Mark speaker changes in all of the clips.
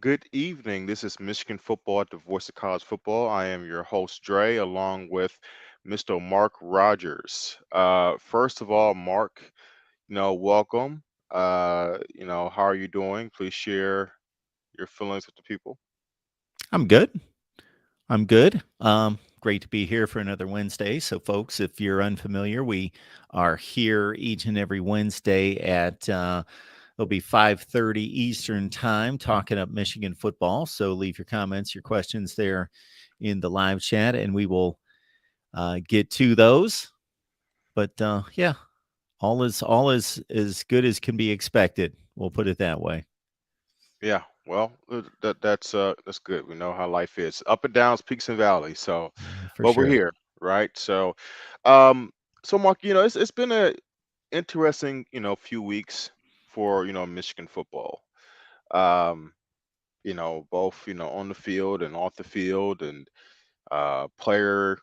Speaker 1: Good evening. This is Michigan Football at the Voice of College Football. I am your host, Dre, along with Mr. Mark Rogers. First of all, Mark, welcome. How are you doing? Please share your feelings with the people.
Speaker 2: I'm good. I'm good. Great to be here for another Wednesday. So, folks, if you're unfamiliar, we are here each and every Wednesday at it'll be 5:30 Eastern time, talking up Michigan football. So, leave your comments, your questions there in the live chat, and we will get to those. But yeah, all is as good as can be expected. We'll put it that way.
Speaker 1: Yeah, well, that's good. We know how life is, up and downs, peaks and valleys. So,
Speaker 2: For
Speaker 1: but we're
Speaker 2: sure.
Speaker 1: here, right? Um, so Mark, it's been a interesting, few weeks for Michigan football. Um, both on the field and off the field, and player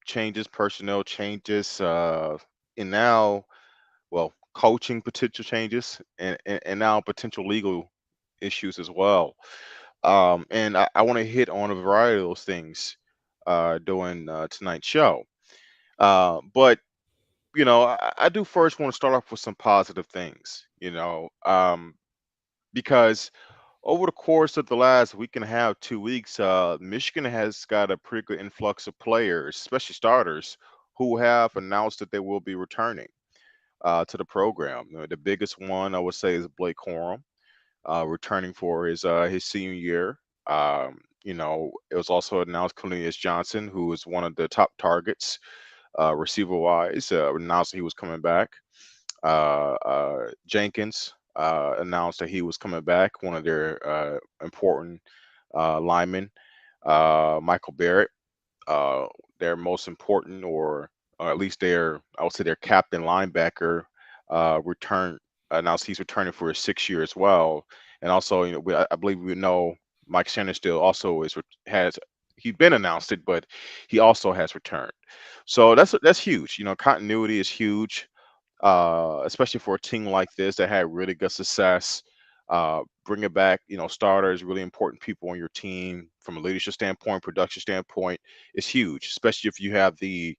Speaker 1: changes, personnel changes, and now, well, coaching potential changes, and now potential legal issues as well. And I want to hit on a variety of those things during tonight's show. But I do first want to start off with some positive things. Because over the course of the last week and a half, 2 weeks, Michigan has got a pretty good influx of players, especially starters, who have announced that they will be returning to the program. The biggest one I would say is Blake Corum, returning for his senior year. It was also announced Cornelius Johnson, who is one of the top targets receiver wise, announced that he was coming back. Jenkins announced that he was coming back, one of their important linemen. Michael Barrett, uh, their most important, or at least I would say their captain linebacker, return announced he's returning for his 6 year as well. And also, I believe we know Mike Shannon also has he's been announced it, but he also has returned. So that's huge. Continuity is huge, especially for a team like this that had really good success. Bringing back, starters, really important people on your team from a leadership standpoint, production standpoint, is huge, especially if you have the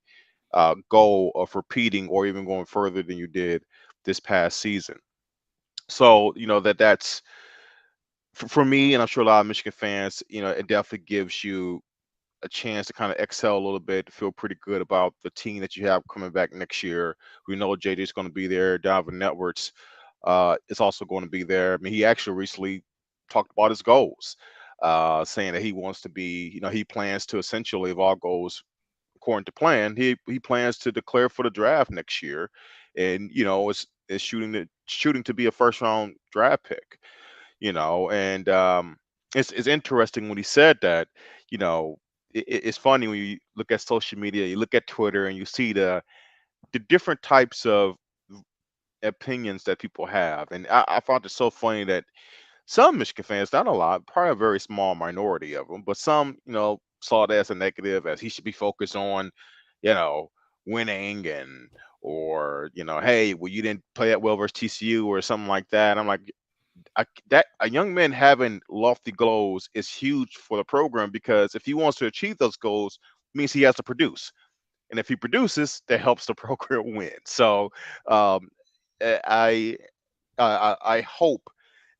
Speaker 1: goal of repeating or even going further than you did this past season. So, that's for me, and I'm sure a lot of Michigan fans, it definitely gives you a chance to kind of excel a little bit, feel pretty good about the team that you have coming back next year. We know JJ is going to be there. Donovan Edwards is also going to be there. I mean, he actually recently talked about his goals, saying that he wants to be, he plans to essentially, if all goes according to plan, he plans to declare for the draft next year, and is shooting to be a first round draft pick. And it's interesting when he said that. You know, it's funny when you look at social media, you look at Twitter, and you see the different types of opinions that people have, and I found it so funny that some Michigan fans, not a lot, probably a very small minority of them, but some, saw it as a negative, as he should be focused on, you know, winning, or hey, well, you didn't play that well versus TCU or something like that. I'm like, that a young man having lofty goals is huge for the program, because if he wants to achieve those goals, means he has to produce, and if he produces, that helps the program win. So, um, I I hope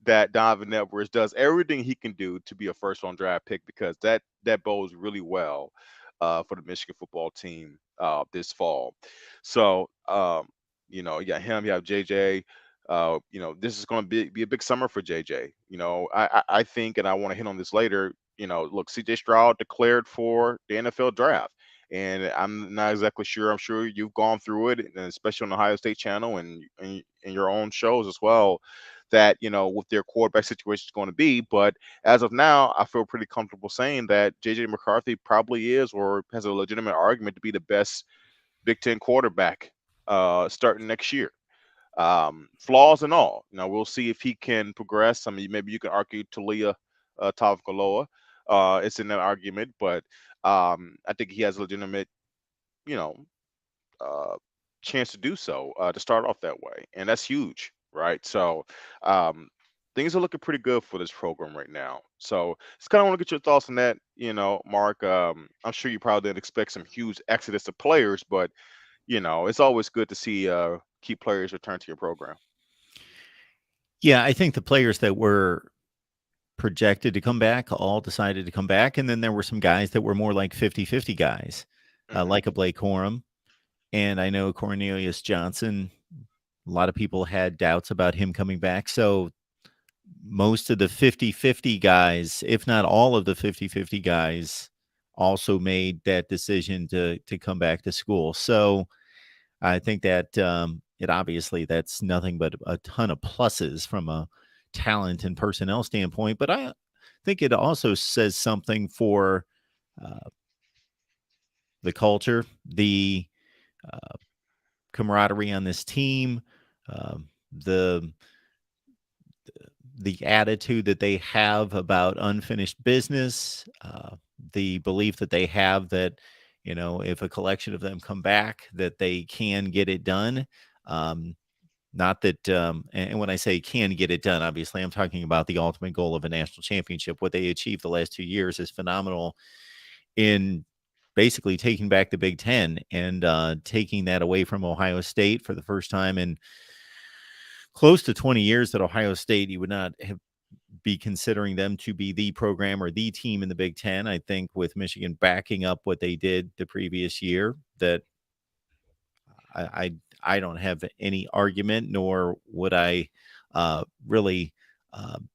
Speaker 1: that Donovan Edwards does everything he can do to be a first round draft pick, because that bodes really well for the Michigan football team this fall. So, you got him, you have JJ. This is going to be a big summer for JJ. I think, and I want to hit on this later. Look, CJ Stroud declared for the NFL draft. And I'm not exactly sure. I'm sure you've gone through it, and especially on the Ohio State channel, and your own shows as well, that what their quarterback situation is going to be. But as of now, I feel pretty comfortable saying that JJ McCarthy probably is, or has a legitimate argument to be, the best Big Ten quarterback starting next year. Flaws and all, we'll see if he can progress. I mean, maybe you can argue Talia Tagovailoa it's in that argument, but I think he has a legitimate, you know, uh, chance to do so, to start off that way, and that's huge, right? So, um, things are looking pretty good for this program right now. So just kind of want to get your thoughts on that, Mark. I'm sure you probably didn't expect some huge exodus of players, but it's always good to see key players return to your program.
Speaker 2: Yeah, I think the players that were projected to come back all decided to come back, and then there were some guys that were more like 50-50 guys,
Speaker 1: Hmm.
Speaker 2: like a Blake Corum, and I know Cornelius Johnson. A lot of people had doubts about him coming back, so most of the 50-50 guys, if not all of the 50-50 guys, also made that decision to come back to school. So I think that it obviously that's nothing but a ton of pluses from a talent and personnel standpoint. But I think it also says something for uh, the culture, the uh, camaraderie on this team, the attitude that they have about unfinished business, the belief that they have that if a collection of them come back, that they can get it done. Um, Not that, and when I say can get it done, obviously I'm talking about the ultimate goal of a national championship. What they achieved the last 2 years is phenomenal in basically taking back the Big Ten and taking that away from Ohio State for the first time in close to 20 years. That Ohio State, you would not have be considering them to be the program or the team in the Big Ten. I think with Michigan backing up what they did the previous year, that I I, I don't have any argument, nor would I really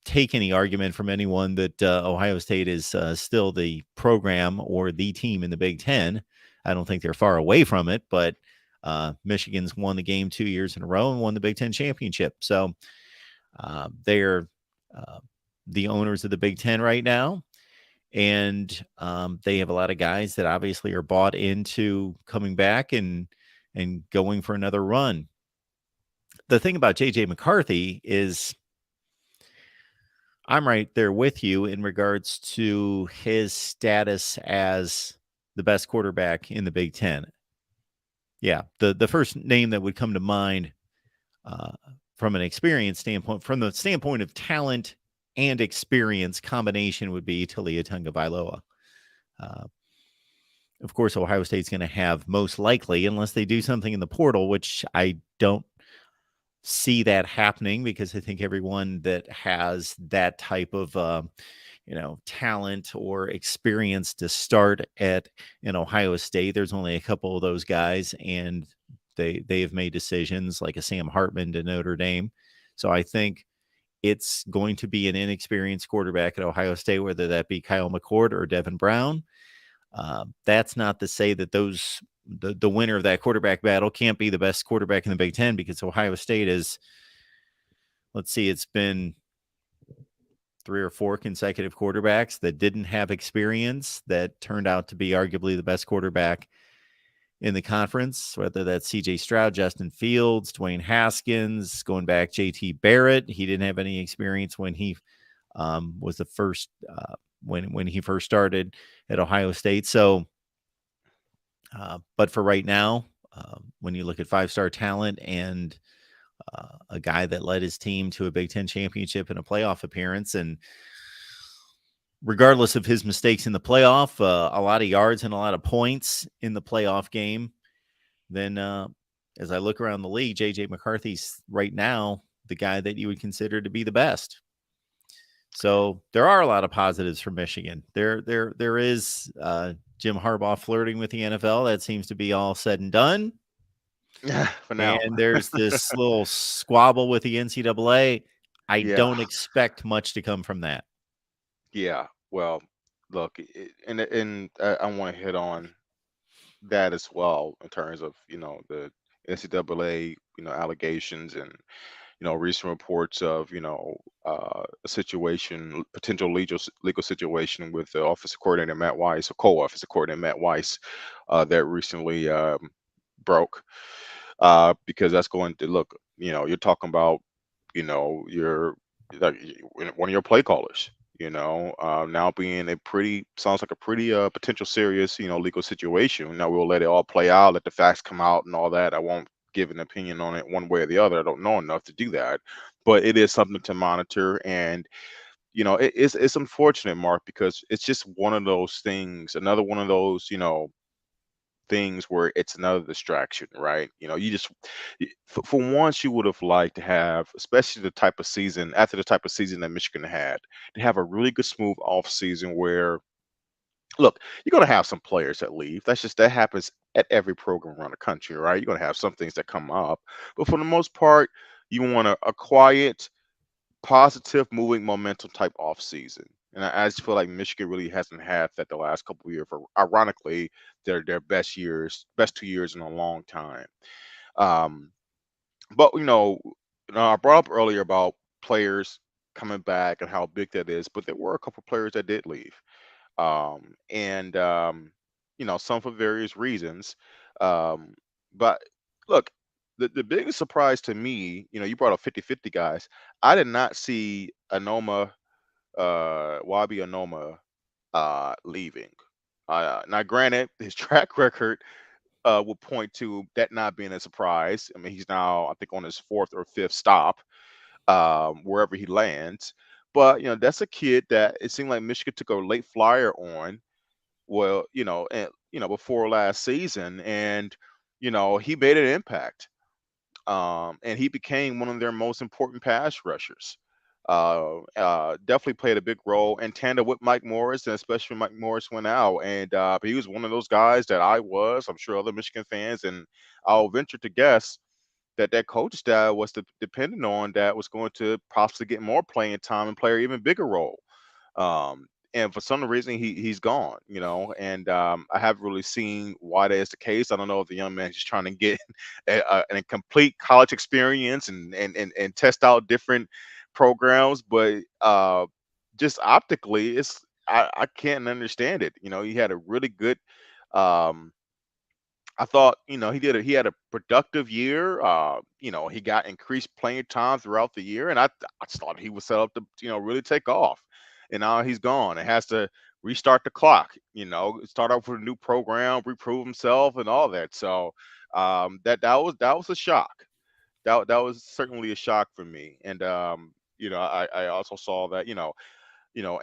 Speaker 2: take any argument from anyone that Ohio State is still the program or the team in the Big Ten. I don't think they're far away from it, but Michigan's won the game 2 years in a row and won the Big Ten championship. So they're uh, the owners of the Big Ten right now, and they have a lot of guys that obviously are bought into coming back and going for another run. The thing about JJ McCarthy is I'm right there with you in regards to his status as the best quarterback in the Big Ten. Yeah, the first name that would come to mind uh, from an experience standpoint, from the standpoint of talent and experience combination, would be Talia Tungavailoa. Uh, of course, Ohio State's going to have most likely, unless they do something in the portal, which I don't see that happening because I think everyone that has that type of talent or experience to start at in Ohio State, there's only a couple of those guys, and they have made decisions like a Sam Hartman to Notre Dame. So I think it's going to be an inexperienced quarterback at Ohio State, whether that be Kyle McCord or Devin Brown. That's not to say that the winner of that quarterback battle can't be the best quarterback in the Big Ten, because Ohio State is, let's see, it's been 3 or 4 consecutive quarterbacks that didn't have experience that turned out to be arguably the best quarterback in the conference, whether that's CJ Stroud, Justin Fields, Dwayne Haskins, going back JT Barrett. He didn't have any experience when he was the first when he first started at Ohio State. So, but for right now, when you look at 5-star talent and a guy that led his team to a Big Ten championship and a playoff appearance, and regardless of his mistakes in the playoff, a lot of yards and a lot of points in the playoff game, then as I look around the league, JJ McCarthy's right now the guy that you would consider to be the best. So there are a lot of positives for Michigan. There is Jim Harbaugh flirting with the NFL. That seems to be all said and done.
Speaker 1: For now.
Speaker 2: And there's this little squabble with the NCAA. I
Speaker 1: Yeah.
Speaker 2: don't expect much to come from that.
Speaker 1: Yeah. Well, look, and I want to hit on that as well in terms of the NCAA allegations and recent reports of a situation, potential legal situation with the offensive coordinator Matt Weiss, or co-offensive coordinator Matt Weiss, that recently broke, because that's going to look, you're talking about, your like one of your play callers, now being a pretty sounds like a pretty potential serious legal situation. Now we'll let it all play out, let the facts come out and all that. I won't give an opinion on it one way or the other. I don't know enough to do that, but it is something to monitor. And it's unfortunate, Mark, because it's just one of those things, another one of those things where it's another distraction, right? You just for once you would have liked to have, especially the type of season after the type of season that Michigan had, to have a really good smooth off season where, look, you're going to have some players that leave. That happens at every program around the country, right? You're going to have some things that come up, but for the most part, you want a quiet, positive, moving momentum type off season. And I just feel like Michigan really hasn't had that the last couple of years. For ironically, their best 2 years in a long time. Um, but I brought up earlier about players coming back and how big that is. But there were a couple players that did leave, and some for various reasons. Um, but look, the biggest surprise to me, you brought up 50-50 guys. I did not see Wabi Anoma leaving. Now, granted, his track record would point to that not being a surprise. I mean, he's now, I think, on his fourth or fifth stop, wherever he lands. But that's a kid that it seemed like Michigan took a late flyer on. Well, before last season, and he made an impact, and he became one of their most important pass rushers. Definitely played a big role in tandem with Mike Morris, and especially when Mike Morris went out. And he was one of those guys that I'm sure other Michigan fans, and I'll venture to guess that coach staff was dependent on, that was going to possibly get more playing time and play an even bigger role. Um, and for some reason, he's gone, and I haven't really seen why that is the case. I don't know if the young man is just trying to get a complete college experience and test out different programs, but just optically, I can't understand it. He had a really good. Um, I thought, he had a productive year. He got increased playing time throughout the year, and I just thought he was set up to, really take off. And now he's gone. It has to restart the clock. Start off with a new program, reprove himself, and all that. So that was a shock. That was certainly a shock for me. And I also saw that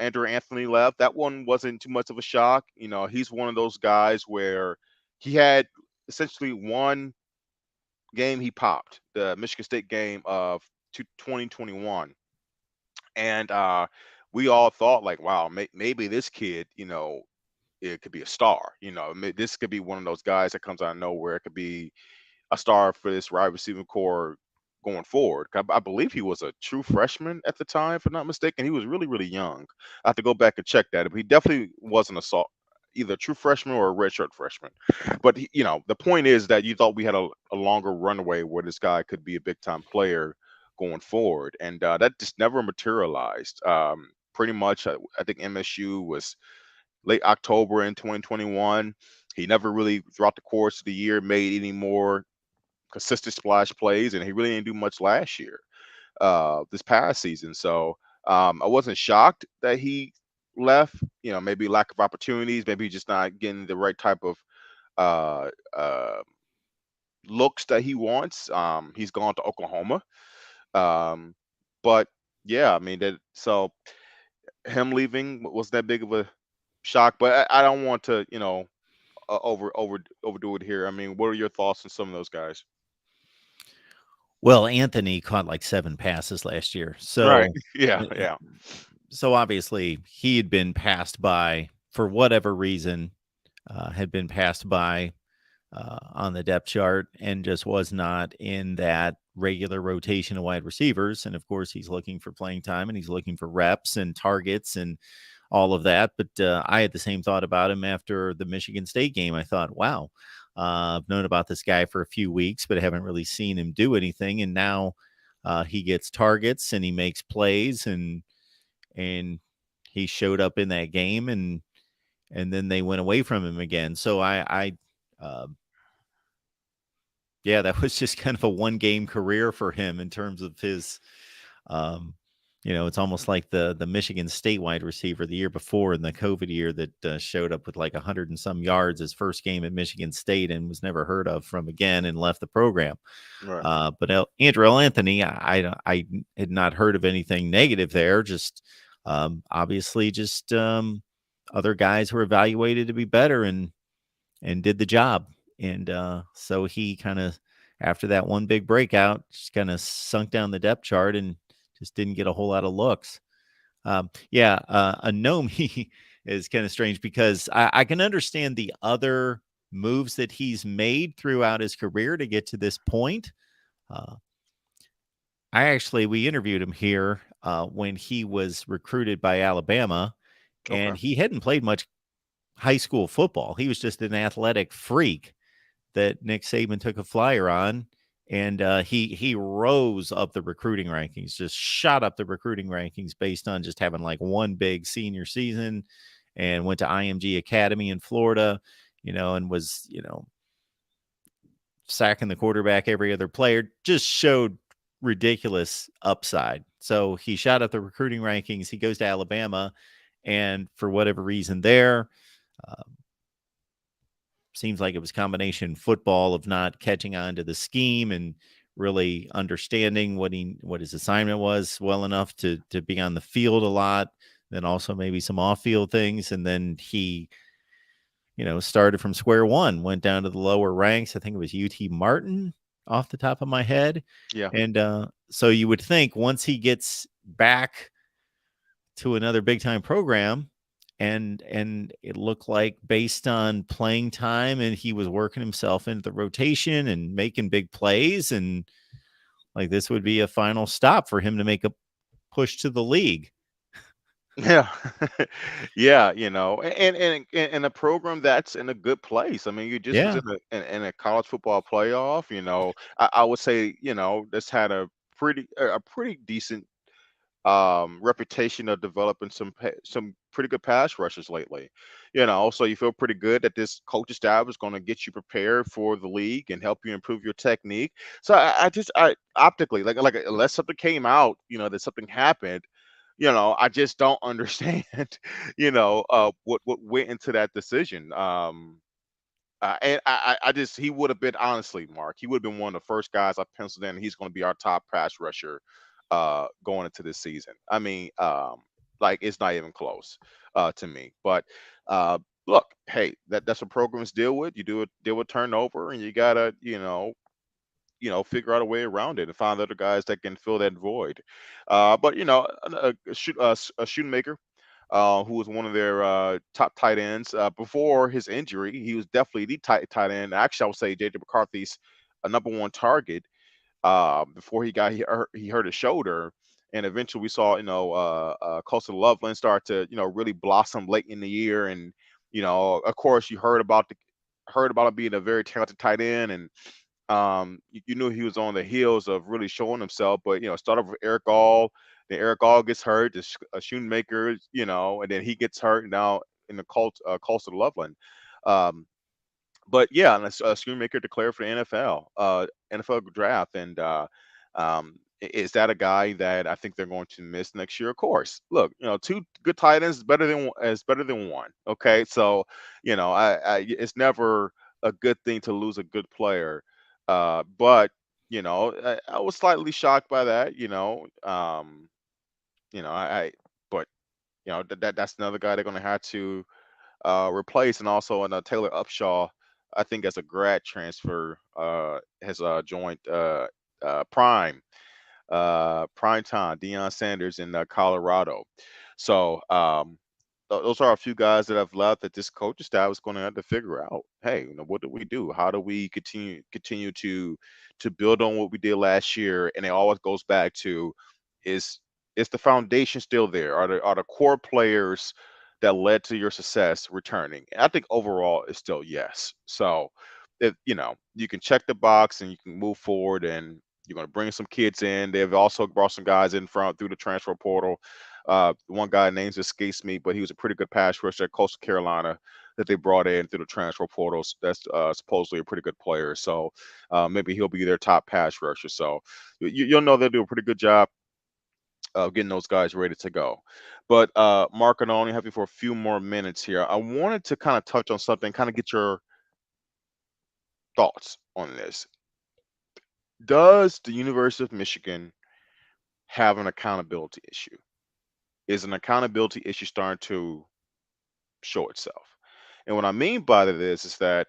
Speaker 1: Andrew Anthony left. That one wasn't too much of a shock. He's one of those guys where he had essentially one game he popped, the Michigan State game of 2021. And we all thought, like, wow, maybe this kid, it could be a star. This could be one of those guys that comes out of nowhere. It could be a star for this wide receiving core going forward. I believe he was a true freshman at the time, if I'm not mistaken. He was really, really young. I have to go back and check that, but he definitely wasn't either a true freshman or a redshirt freshman. But the point is that you thought we had a longer runway where this guy could be a big time player going forward, and that just never materialized. Pretty much, I think MSU was late October in 2021. He never really, throughout the course of the year, made any more consistent splash plays, and he really didn't do much last year, this past season. So I wasn't shocked that he left. Maybe lack of opportunities, maybe just not getting the right type of uh, uh, looks that he wants. He's gone to Oklahoma, um, but yeah, I mean that. So him leaving was that big of a shock, but I don't want to, overdo it here. I mean, what are your thoughts on some of those guys?
Speaker 2: Well, Anthony caught like 7 passes last year.
Speaker 1: Right.
Speaker 2: So,
Speaker 1: Yeah.
Speaker 2: uh,
Speaker 1: Yeah.
Speaker 2: so obviously he had been passed by for whatever reason, had been passed by on the depth chart and just was not in that regular rotation of wide receivers. And of course, he's looking for playing time and he's looking for reps and targets and all of that. But I had the same thought about him after the Michigan State game. I thought, wow, I've known about this guy for a few weeks, but I haven't really seen him do anything. And now he gets targets and he makes plays and he showed up in that game and then they went away from him again. So yeah, that was just kind of a one game career for him in terms of his, um, It's almost like the Michigan State wide receiver the year before in the COVID year that showed up with like 100 and some yards his first game at Michigan State and was never heard of from again and left the program.
Speaker 1: Right.
Speaker 2: But Andrew L. Anthony, I had not heard of anything negative there. Just obviously, just other guys were evaluated to be better and did the job. And so he kind of, after that one big breakout, just kind of sunk down the depth chart and just didn't get a whole lot of looks. A gnome is kind of strange because I can understand the other moves that he's made throughout his career to get to this point. Uh, we interviewed him here when he was recruited by Alabama,
Speaker 1: Okay.
Speaker 2: and he hadn't played much high school football. He was just an athletic freak that Nick Saban took a flyer on, and he rose up the recruiting rankings, just shot up the recruiting rankings based on just having like one big senior season, and went to IMG Academy in Florida, and was sacking the quarterback every other player. Just showed ridiculous upside. So he shot up the recruiting rankings. He goes to Alabama, and for whatever reason there. Uh, Seems like it was combination football of not catching on to the scheme and really understanding what his assignment was well enough to be on the field a lot, then also maybe some off-field things. And then he, started from square one, went down to the lower ranks. I think it was UT Martin off the top of my head.
Speaker 1: Yeah.
Speaker 2: And so you would think once he gets back to another big time program, and it looked like based on playing time and he was working himself into the rotation and making big plays, and like this would be a final stop for him to make a push to the league.
Speaker 1: Yeah. Yeah, and a program that's in a good place. I mean, you just was
Speaker 2: Yeah.
Speaker 1: in a college football playoff, I would say, this had a pretty decent reputation of developing some pretty good pass rushers lately. So you feel pretty good that this coaching staff is going to get you prepared for the league and help you improve your technique. So I optically like unless something came out, that something happened, I just don't understand, what went into that decision. And I just he would have been honestly, Mark. He would have been one of the first guys I penciled in. He's going to be our top pass rusher going into this season. I mean, like it's not even close to me. But uh, look, hey, that's what programs deal with. You deal with turnover, and you gotta figure out a way around it and find other guys that can fill that void. But a shooting maker who was one of their top tight ends. Before his injury, he was definitely the tight end. Actually, I would say J.J. McCarthy's number one target before he hurt his shoulder. And eventually we saw, Coastal Loveland start to, really blossom late in the year. And, of course, you heard about him being a very talented tight end, and you knew he was on the heels of really showing himself. But start off with Eric All, then Eric All gets hurt, a Shoemaker, and then he gets hurt now in the Coastal Loveland. Um, but yeah, and a Shoemaker declared for the NFL draft, and is that a guy that I think they're going to miss next year? Of course. Look, two good tight ends is better than one. Okay, so it's never a good thing to lose a good player, but I was slightly shocked by that. I but that's another guy they're going to have to replace, and also in Taylor Upshaw, I think as a grad transfer, has joined prime time Deion Sanders in Colorado. So those are a few guys that have left that this coaching staff is going to have to figure out. Hey, what do we do? How do we continue to build on what we did last year? And it always goes back to is is the foundation still there? Are the core players that led to your success returning? And I think overall it's still yes. So if you can check the box and you can move forward, and you're going to bring some kids in. They've also brought some guys in front through the transfer portal. One guy names escapes me, but he was a pretty good pass rusher at Coastal Carolina that they brought in through the transfer portals. That's supposedly a pretty good player. So maybe he'll be their top pass rusher. So you'll know they'll do a pretty good job getting those guys ready to go. But Mark, and I only have you for a few more minutes here. I wanted to kind of touch on something, kind of get your thoughts on this. Does the University of Michigan have an accountability issue? Is an accountability issue starting to show itself? And what I mean by that is that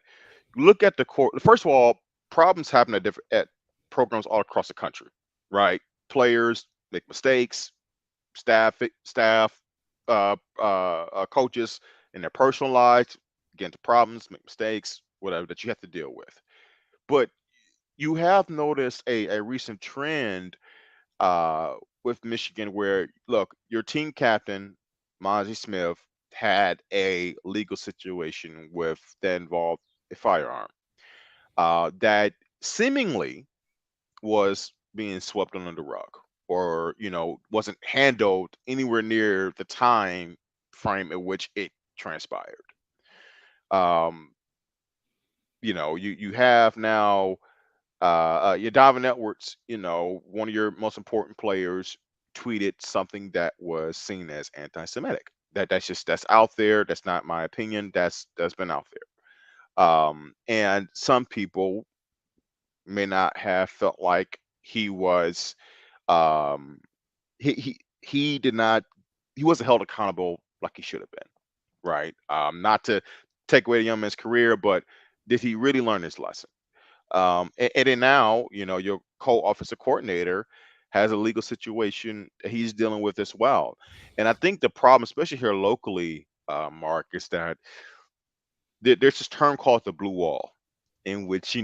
Speaker 1: look at the core. First of all, problems happen at different at programs all across the country, right? Players make mistakes, staff, coaches in their personal lives get into problems, make mistakes, whatever that you have to deal with. But you have noticed a recent trend uh, with Michigan where, look, your team captain, Mozzie Smith, had a legal situation with that involved a firearm that seemingly was being swept under the rug or, wasn't handled anywhere near the time frame in which it transpired. Um, you have now your Donovan Edwards, one of your most important players, tweeted something that was seen as anti-Semitic. That's out there. That's not my opinion. That's been out there. And some people may not have felt like he was um, he did not he wasn't held accountable like he should have been, right? Not to take away the young man's career, but did he really learn his lesson? And then now, your co-offensive coordinator has a legal situation that he's dealing with as well. And I think the problem, especially here locally, Mark, is that there's this term called the blue wall, in which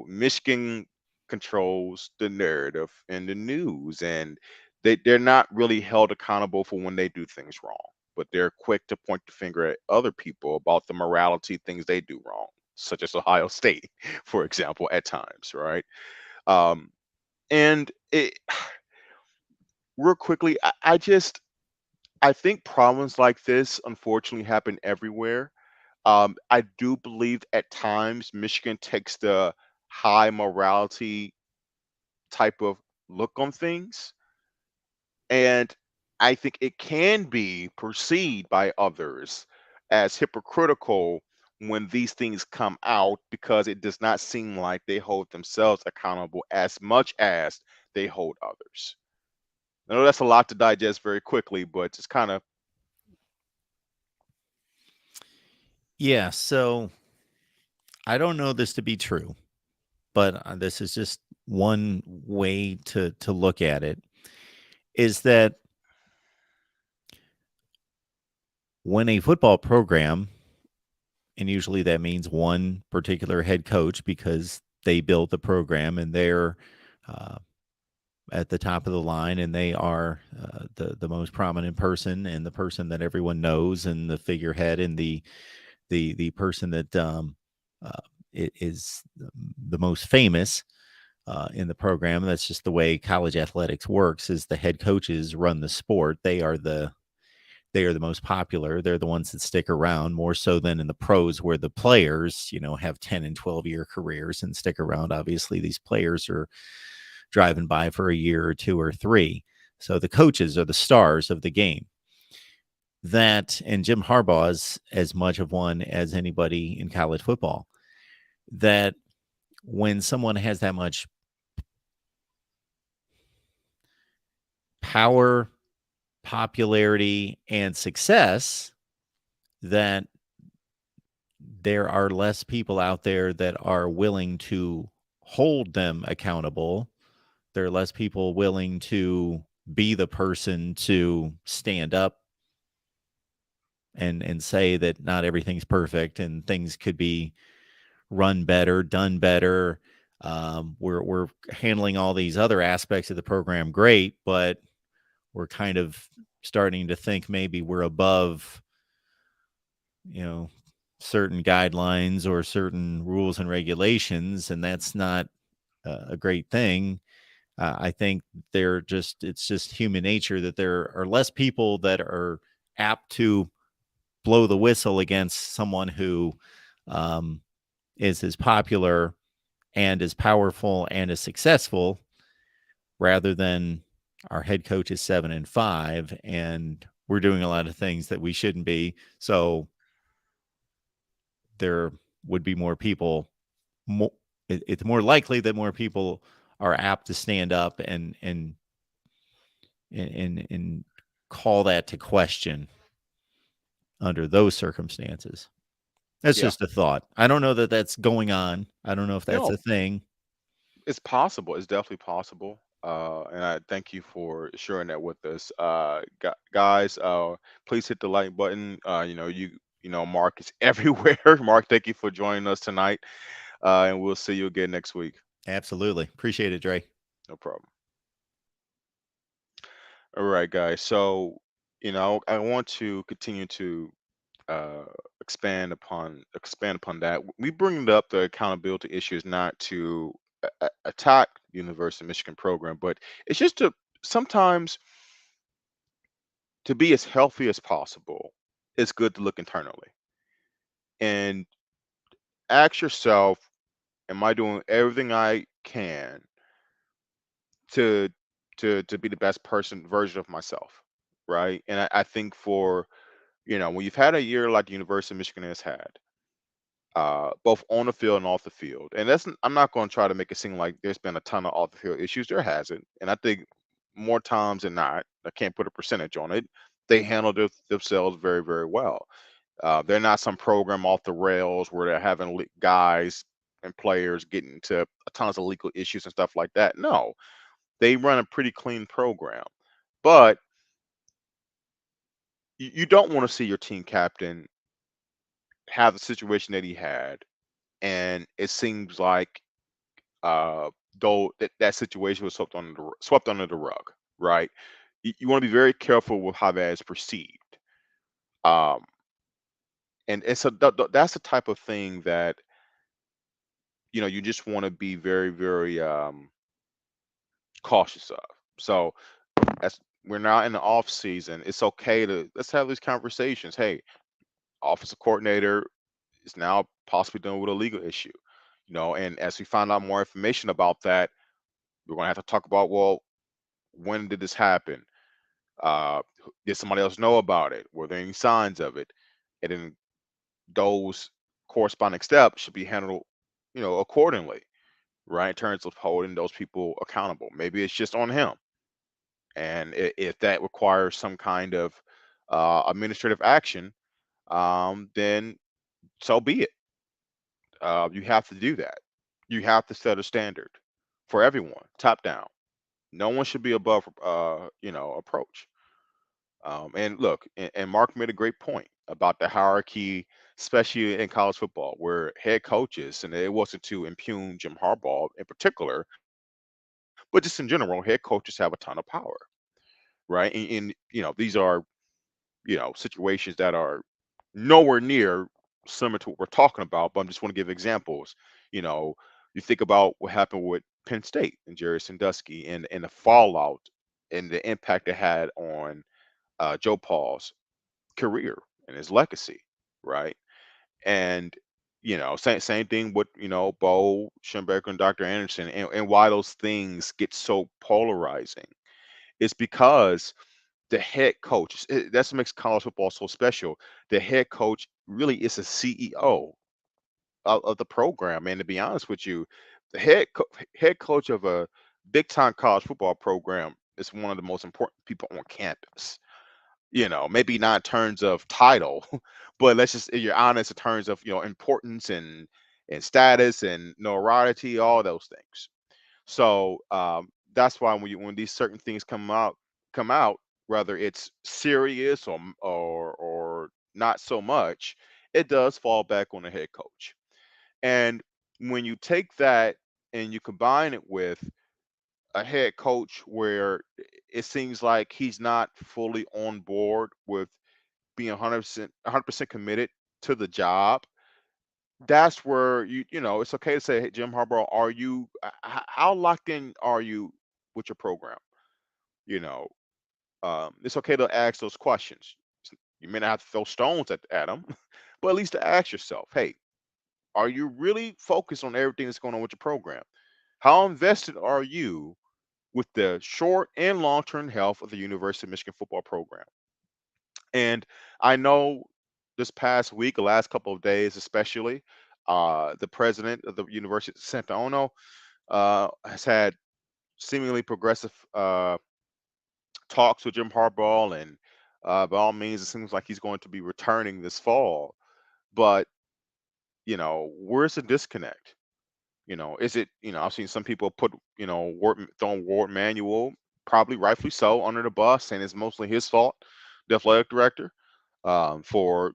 Speaker 1: Michigan controls the narrative and the news, and they're not really held accountable for when they do things wrong, but they're quick to point the finger at other people about the morality things they do wrong, such as Ohio State, for example, at times, right? Um, and real quickly, I think problems like this unfortunately happen everywhere. I do believe at times Michigan takes the high morality type of look on things, and I think it can be perceived by others as hypocritical when these things come out because it does not seem like they hold themselves accountable as much as they hold others. I know that's a lot to digest very quickly, but just kind of.
Speaker 2: Yeah, so I don't know this to be true, but this is just one way to look at it is that when a football program, and usually that means one particular head coach because they built the program and they're uh, at the top of the line and they are the most prominent person and the person that everyone knows and the figurehead and the person that uh, is the most famous in the program. That's just the way college athletics works. Is the head coaches run the sport. They are the most popular. They're the ones that stick around more so than in the pros where the players, have 10 and 12-year careers and stick around. Obviously, these players are driving by for a year or two or three. So the coaches are the stars of the game. That, and Jim Harbaugh is as much of one as anybody in college football. That when someone has that much power, popularity, and success, that there are less people out there that are willing to hold them accountable. There are less people willing to be the person to stand up and say that not everything's perfect and things could be run better, done better. We're handling all these other aspects of the program great, but we're kind of starting to think maybe we're above, you know, certain guidelines or certain rules and regulations, and that's not a great thing. I think it's just human nature that there are less people that are apt to blow the whistle against someone who um, is as popular and as powerful and as successful rather than our head coach is 7-5, and we're doing a lot of things that we shouldn't be. So there would be more people. More, it's more likely that more people are apt to stand up and call that to question under those circumstances. That's
Speaker 1: Yeah.
Speaker 2: just a thought. I don't know that that's going on. I don't know if that's
Speaker 1: No,
Speaker 2: a thing.
Speaker 1: it's possible. It's definitely possible. And I thank you for sharing that with us. Guys, please hit the like button. Mark is everywhere. Mark, thank you for joining us tonight. And we'll see you again next week.
Speaker 2: Absolutely. Appreciate it, Dre.
Speaker 1: No problem. All right, guys. So, I want to continue to uh, expand upon that. We bring up the accountability issues not to attack the University of Michigan program, but it's just to sometimes to be as healthy as possible. It's good to look internally and ask yourself, "Am I doing everything I can to to be the best person version of myself?" Right? And I think for when you've had a year like the University of Michigan has had, both on the field and off the field. And I'm not going to try to make it seem like there's been a ton of off the field issues. There hasn't, and I think more times than not, I can't put a percentage on it. They handle themselves very, very well. They're not some program off the rails where they're having guys and players getting into tons of legal issues and stuff like that. No, they run a pretty clean program. But you don't want to see your team captain have the situation that he had, and it seems like though that situation was swept under the rug, right? You want to be very careful with how that is perceived, um, and so that's the type of thing that you just want to be very, very cautious of. So as we're now in the off season, it's okay to let's have these conversations. Hey, offensive coordinator is now possibly dealing with a legal issue, and as we find out more information about that, we're going to have to talk about, well, when did this happen? Did somebody else know about it? Were there any signs of it? And then those corresponding steps should be handled, accordingly, right? In terms of holding those people accountable. Maybe it's just on him, and if that requires some kind of administrative action, then so be it. You have to do that. You have to set a standard for everyone, top down. No one should be above, approach. And look, and Mark made a great point about the hierarchy, especially in college football, where head coaches, and it wasn't to impugn Jim Harbaugh in particular, but just in general, head coaches have a ton of power, right? And these are, situations that are nowhere near similar to what we're talking about, but I just want to give examples. You know, you think about what happened with Penn State and Jerry Sandusky and the fallout and the impact it had on Joe Paul's career and his legacy, right? And same thing with Bo Schembechler and Dr. Anderson, and why those things get so polarizing. It's because the head coach. That's what makes college football so special. The head coach really is a CEO of the program, and to be honest with you, the head coach of a big time college football program is one of the most important people on campus. Maybe not in terms of title, but let's just you're honest in terms of importance and status and notoriety, all those things. So that's why when these certain things come out, whether it's serious or not so much, it does fall back on the head coach. And when you take that and you combine it with a head coach where it seems like he's not fully on board with being 100% committed to the job, that's where it's okay to say, hey, Jim Harbaugh, are you how locked in are you with your program? You know, it's okay to ask those questions. You may not have to throw stones at them, but at least to ask yourself, hey, are you really focused on everything that's going on with your program? How invested are you with the short and long term health of the University of Michigan football program. And I know this past week, the last couple of days, especially, the president of the University of Santa Ono has had seemingly progressive talks with Jim Harbaugh, and by all means, it seems like he's going to be returning this fall. But where's the disconnect? Is it? I've seen some people put throwing Ward Manuel, probably rightfully so, under the bus, saying it's mostly his fault, the athletic director, for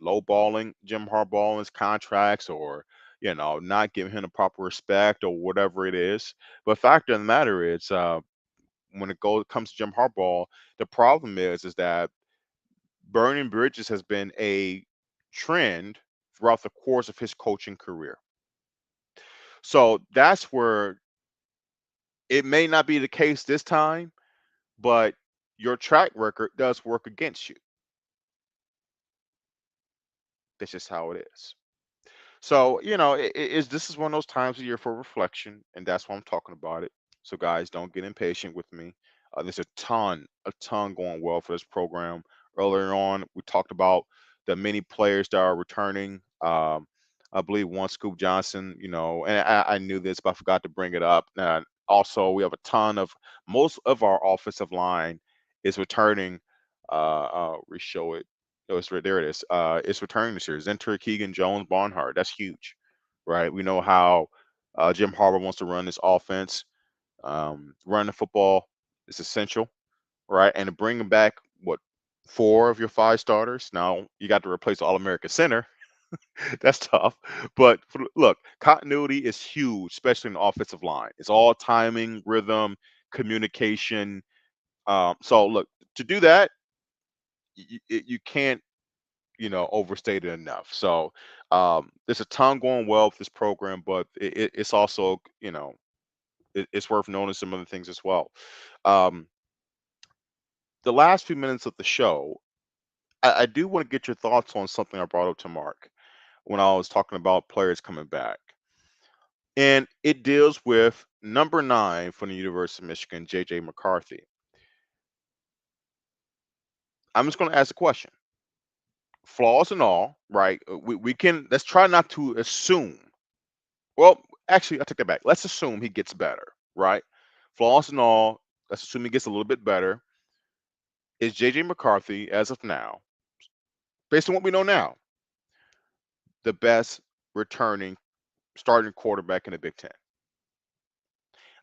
Speaker 1: lowballing Jim Harbaugh in his contracts, or not giving him the proper respect, or whatever it is. But fact of the matter is, when comes to Jim Harbaugh, the problem is that burning bridges has been a trend throughout the course of his coaching career. So that's where it may not be the case this time, but your track record does work against you. That's just how it is. So, this is one of those times of year for reflection, and that's why I'm talking about it. So, guys, don't get impatient with me. There's a ton going well for this program. Earlier on, we talked about the many players that are returning. I believe one Scoop Johnson, and I knew this, but I forgot to bring it up. Also, we have a ton of most of our offensive line is returning. Re-show it. Oh, it's right there. It is. It's returning this year. Zentra, Keegan, Jones, Barnhart. That's huge, right? We know how Jim Harbaugh wants to run this offense. Running the football is essential, right? And to bring back what, four of your five starters. Now you got to replace the All-American center. That's tough. But look, continuity is huge, especially in the offensive line. It's all timing, rhythm, communication. So look, to do that, you can't overstated enough. So there's a ton going well with this program, but it's also it's worth noting some other things as well. Um, the last few minutes of the show, I do want to get your thoughts on something I brought up to Mark when I was talking about players coming back, and it deals with number 9 from the University of Michigan, JJ McCarthy. I'm just going to ask a question, flaws and all, right? We can, let's try not to assume. Well, actually, I take that back. Let's assume he gets better, right? Flaws and all, let's assume he gets a little bit better. Is JJ McCarthy, as of now, based on what we know now, the best returning starting quarterback in the Big Ten?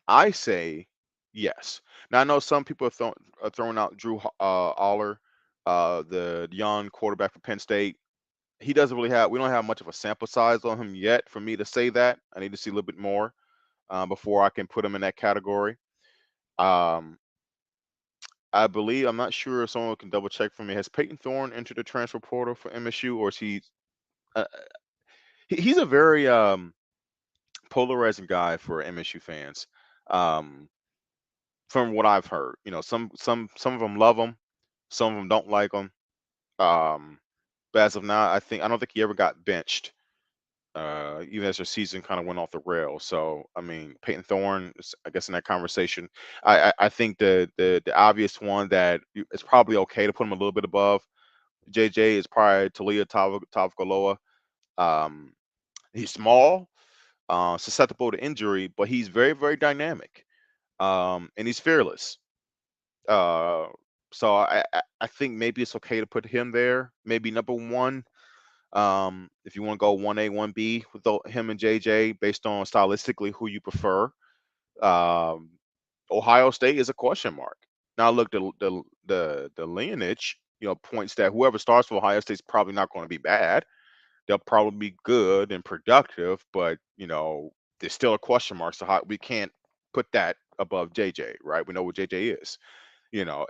Speaker 1: I say yes. Now, I know some people are throwing out Drew Aller, the young quarterback for Penn State. He doesn't really have, we don't have much of a sample size on him yet for me to say that. I need to see a little bit more before I can put him in that category. Um, I believe, I'm not sure if someone can double check for me. Has Peyton Thorne entered the transfer portal for MSU, or is he? Uh, he's a very polarizing guy for MSU fans. Um, from what I've heard, some of them love him, some of them don't like him. Um, but as of now, I don't think he ever got benched. Even as their season kind of went off the rails. So I mean, Peyton Thorne is, I guess, in that conversation. I think the obvious one that it's probably okay to put him a little bit above JJ is probably Talia Tagovailoa. Um, he's small, susceptible to injury, but he's very, very dynamic, and he's fearless. Uh, so I think maybe it's okay to put him there, maybe number one. If you want to go 1A, 1B with him and JJ based on stylistically who you prefer. Um, Ohio State is a question mark. Now look, the lineage, points that whoever starts for Ohio State is probably not going to be bad. They'll probably be good and productive, but there's still a question mark. So how we can't put that above JJ, right? We know what JJ is.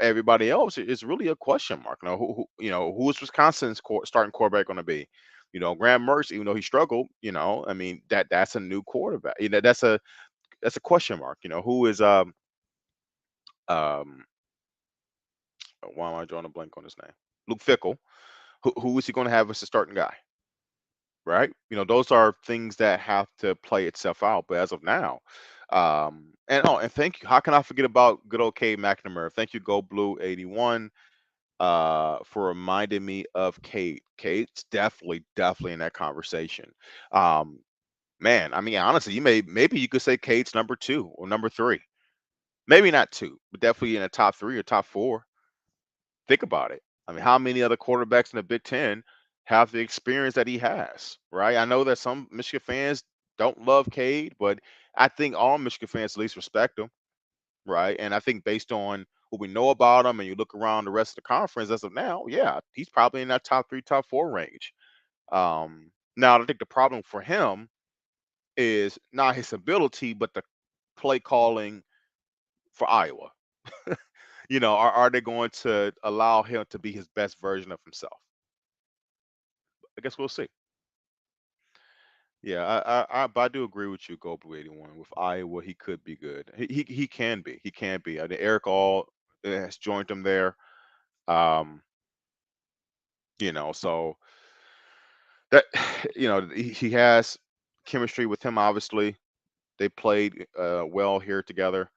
Speaker 1: Everybody else is really a question mark. Who is Wisconsin's starting quarterback going to be? Graham Mertz, even though he struggled, I mean that's a new quarterback. That's a question mark. Who is um why am I drawing a blank on his name? Luke Fickle. Who is he going to have as the starting guy? right? Those are things that have to play itself out. But as of now, and thank you. How can I forget about good old Cade McNamara? Thank you, Go Blue 81, for reminding me of Cade. Cade's definitely in that conversation. Um, Man, I mean, honestly, maybe you could say Cade's number two or number three. Maybe not two, but definitely in the top three or top four. Think about it. I mean, how many other quarterbacks in the Big Ten have the experience that he has, right? I know that some Michigan fans don't love Cade, but I think all Michigan fans at least respect him, right? And I think based on what we know about him and you look around the rest of the conference as of now, yeah, he's probably in that top three, top four range. Now, I think the problem for him is not his ability, but the play calling for Iowa. Are they going to allow him to be his best version of himself? I guess we'll see. Yeah, but I do agree with you, Go Blue 81. With Iowa, he could be good. He can be. He can be. I think Eric All has joined him there. Um, so that he has chemistry with him. Obviously, they played well here together.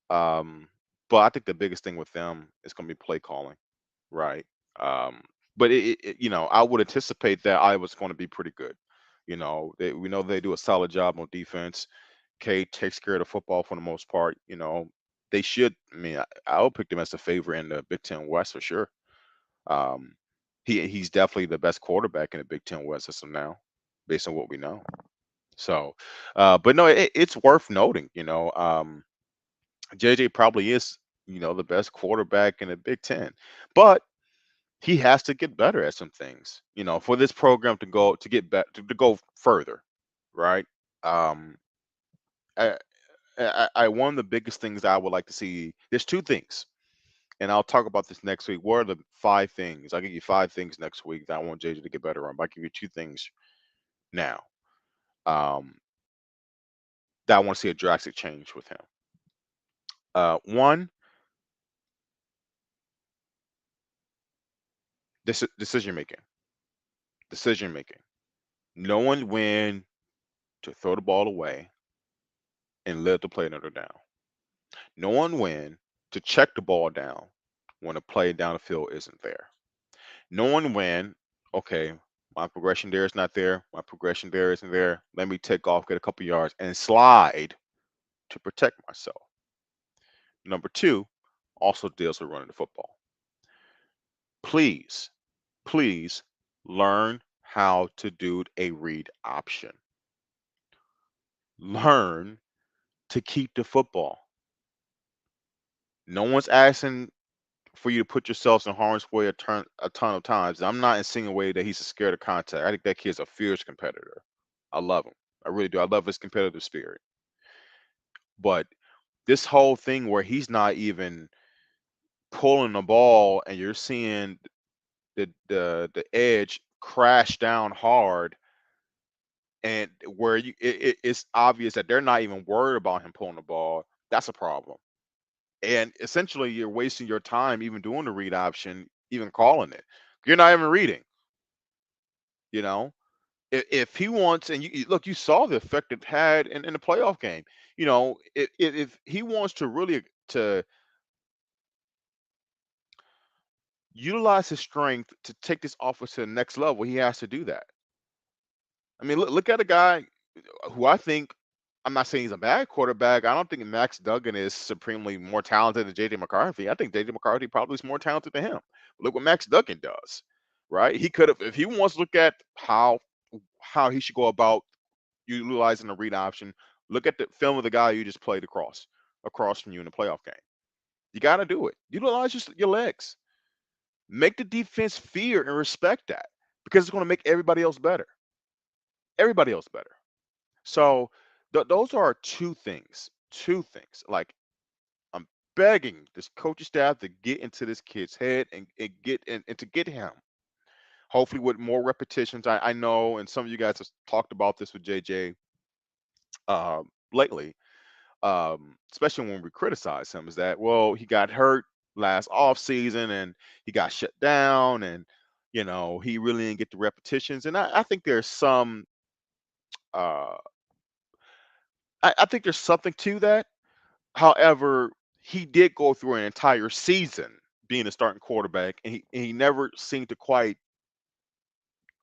Speaker 1: Um, but I think the biggest thing with them is going to be play calling, right? Um, but I would anticipate that Iowa's going to be pretty good. We know they do a solid job on defense. Cade takes care of the football for the most part. They should. I mean, I would pick them as a favorite in the Big Ten West for sure. Um, he's definitely the best quarterback in the Big Ten West as of now, based on what we know. So, but no, it's worth noting. JJ probably is, the best quarterback in the Big Ten, but he has to get better at some things, for this program to get better to go further, right? Um, I, one of the biggest things I would like to see. There's two things, and I'll talk about this next week. What are the five things? I'll give you five things next week that I want JJ to get better on. But I'll give you two things now, um, that I want to see a drastic change with him. One, decision making. Decision making. Knowing when to throw the ball away and let the play another down. Knowing when to check the ball down when a play down the field isn't there. Knowing when, okay, my progression there is not there, my progression there isn't there. Let me take off, get a couple yards, and slide to protect myself. Number two also deals with running the football. Please, please learn how to do a read option. Learn to keep the football. No one's asking for you to put yourselves in harm's way a ton of times. I'm not insinuating that he's scared of contact. I think that kid's a fierce competitor. I love him. I really do. I love his competitive spirit. But this whole thing where he's not even pulling the ball and you're seeing the edge crash down hard, and where it's obvious that they're not even worried about him pulling the ball, that's a problem. And essentially you're wasting your time even doing the read option, even calling it. You're not even reading, you know. If he wants, and look, you saw the effect it had in the playoff game. If he wants to really to utilize his strength to take this offense to the next level, he has to do that. I mean, look at a guy who I think, I'm not saying he's a bad quarterback. I don't think Max Duggan is supremely more talented than JJ McCarthy. I think JJ McCarthy probably is more talented than him. Look what Max Duggan does, right? He could have, if he wants to look at how he should go about utilizing the read option. Look at the film of the guy you just played across from you in the playoff game. You got to do it. Utilize your legs. Make the defense fear and respect that, because it's going to make everybody else better. Everybody else better. So those are two things. Two things. Like, I'm begging this coaching staff to get into this kid's head and to get him. Hopefully with more repetitions. I know, and some of you guys have talked about this with JJ lately, especially when we criticize him, is that, well, he got hurt last off season and he got shut down, and He really didn't get the repetitions, and I think there's some. Uh, I think there's something to that. However, he did go through an entire season being a starting quarterback, and he never seemed to quite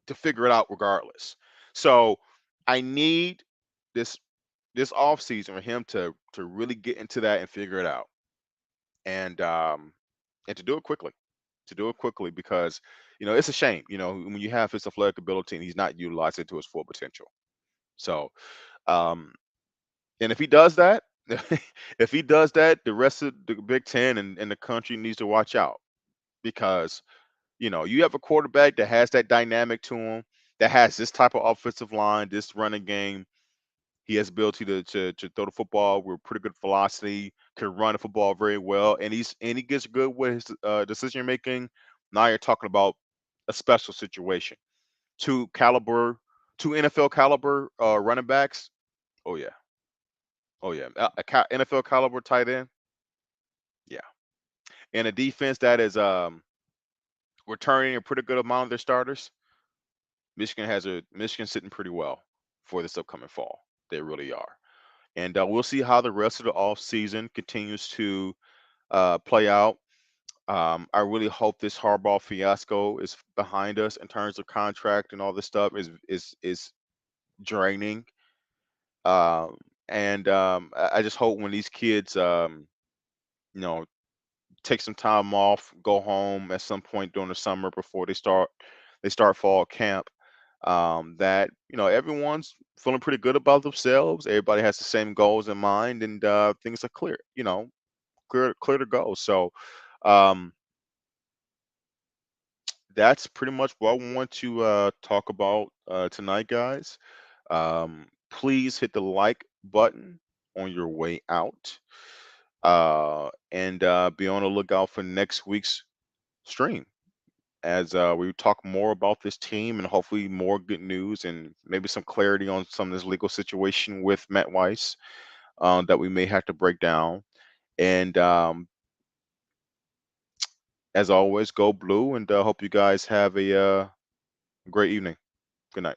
Speaker 1: to figure it out regardless. So I need this this off season for him to really get into that and figure it out, and um and to do it quickly, because it's a shame, when you have his athletic ability and he's not utilized it to his full potential. So um and if he does that, if he does that, the rest of the Big Ten and the country needs to watch out, because you have a quarterback that has that dynamic to him, that has this type of offensive line, this running game. He has ability to throw the football with pretty good velocity, can run the football very well, and he gets good with his decision making. Now you're talking about a special situation. Two caliber, two NFL caliber running backs. Oh yeah, oh yeah, NFL caliber tight end. Yeah, and a defense that is returning a pretty good amount of their starters. Michigan sitting pretty well for this upcoming fall. They really are. And we'll see how the rest of the off season continues to play out. I really hope this Harbaugh fiasco is behind us in terms of contract and all this stuff is draining. And I just hope when these kids, you know, take some time off, go home at some point during the summer before they start fall camp. That everyone's feeling pretty good about themselves. Everybody has the same goals in mind, and things are clear. Clear to go. So um, that's pretty much what I want to talk about tonight, guys. Please hit the like button on your way out, and be on the lookout for next week's stream, as we talk more about this team and hopefully more good news and maybe some clarity on some of this legal situation with Matt Weiss that we may have to break down. And as always, go blue, and hope you guys have a great evening. Good night.